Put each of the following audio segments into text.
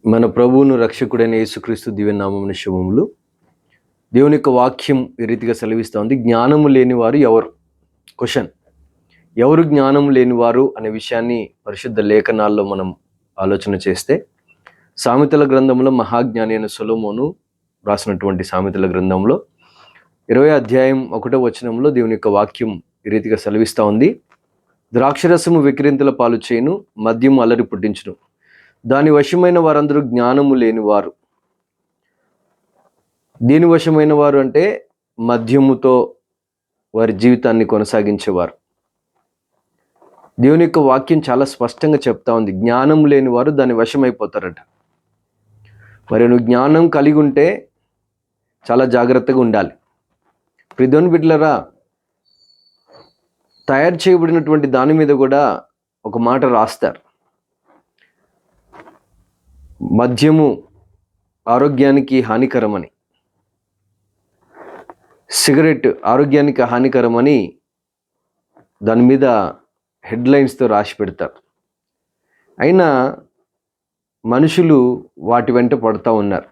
మన ప్రభువును రక్షకుడైన యేసుక్రీస్తు దివ్యనామమున శుభములు. దేవుని యొక్క వాక్యం ఈ రీతిగా సెలవిస్తూ ఉంది. జ్ఞానము లేనివారు ఎవరు? క్వశ్చన్. ఎవరు జ్ఞానం లేనివారు అనే విషయాన్ని పరిశుద్ధ లేఖనాల్లో మనం ఆలోచన చేస్తే, సామెతల గ్రంథంలో మహాజ్ఞాని అయిన సొలొమోను రాసినటువంటి సామెతల గ్రంథంలో 20వ అధ్యాయం 1వ వచనంలో దేవుని యొక్క వాక్యం ఈ రీతిగా సెలవిస్తూ ఉంది. ద్రాక్షరసము విక్రింతల పాలు చేయును, మద్యము అల్లరి పుట్టించును, దాని వశమైన వారందరూ జ్ఞానము లేనివారు. దీని వశమైన వారు అంటే మద్యముతో వారి జీవితాన్ని కొనసాగించేవారు. దేవుని యొక్క వాక్యం చాలా స్పష్టంగా చెప్తా ఉంది, జ్ఞానం లేనివారు దాని వశమైపోతారట. మరి నువ్వు జ్ఞానం కలిగి ఉంటే చాలా జాగ్రత్తగా ఉండాలి. ప్రియదేవుని బిడ్డలారా, తయారు చేయబడినటువంటి దాని మీద కూడా ఒక మాట రాస్తారు, మద్యము ఆరోగ్యానికి హానికరమని, సిగరెట్ ఆరోగ్యానికి హానికరమని దాని మీద హెడ్లైన్స్తో రాసి పెడతారు. అయినా మనుషులు వాటి వెంట పడుతూ ఉన్నారు.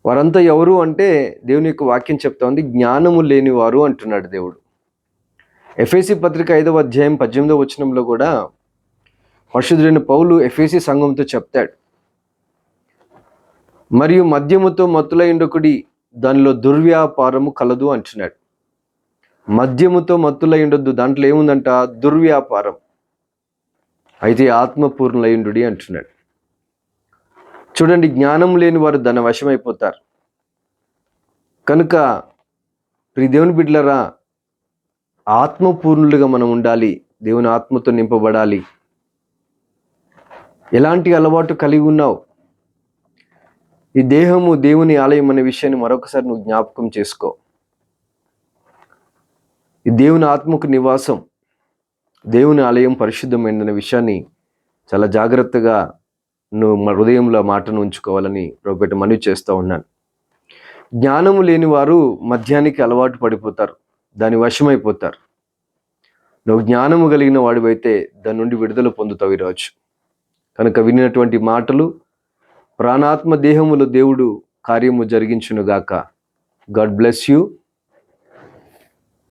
వారంతా ఎవరు అంటే దేవుని యొక్క వాక్యం చెప్తా ఉంది, జ్ఞానము లేనివారు అంటున్నాడు దేవుడు. ఎఫెసీ పత్రిక 5వ అధ్యాయం 18వ వచనంలో కూడా పరిశుద్ధుడైన పౌలు ఎఫెసీ సంఘంతో చెప్తాడు, మరియు మద్యముతో మత్తులయుండకుడి, దానిలో దుర్వ్యాపారము కలదు అంటున్నాడు. మద్యముతో మత్తులయుండొద్దు, దాంట్లో ఏముందంట? దుర్వ్యాపారం. అయితే ఆత్మపూర్ణులయుండుడి అంటున్నాడు. చూడండి, జ్ఞానం లేని వారు దాని వశమైపోతారు. కనుక ప్రియ దేవుని బిడ్డలారా, ఆత్మపూర్ణులుగా మనం ఉండాలి, దేవుని ఆత్మతో నింపబడాలి. ఎలాంటి అలవాటు కలిగి ఉన్నావు? ఈ దేహము దేవుని ఆలయం అనే విషయాన్ని మరొకసారి నువ్వు జ్ఞాపకం చేసుకో. ఈ దేవుని ఆత్మకు నివాసం, దేవుని ఆలయం పరిశుద్ధమైనదనే విషయాన్ని చాలా జాగ్రత్తగా నువ్వు మన హృదయంలో మాటను ఉంచుకోవాలని ప్రభుపేట మనవి చేస్తూ ఉన్నాను. జ్ఞానము లేని వారు మద్యానికి అలవాటు పడిపోతారు, దాని వశమైపోతారు. నువ్వు జ్ఞానము కలిగిన వాడివైతే దాని నుండి విడుదల పొందుతావు ఈరోజు. కనుక వినినటువంటి మాటలు ప్రాణాత్మ దేహములో దేవుడు కార్యము జరిగించునుగాక. God bless you.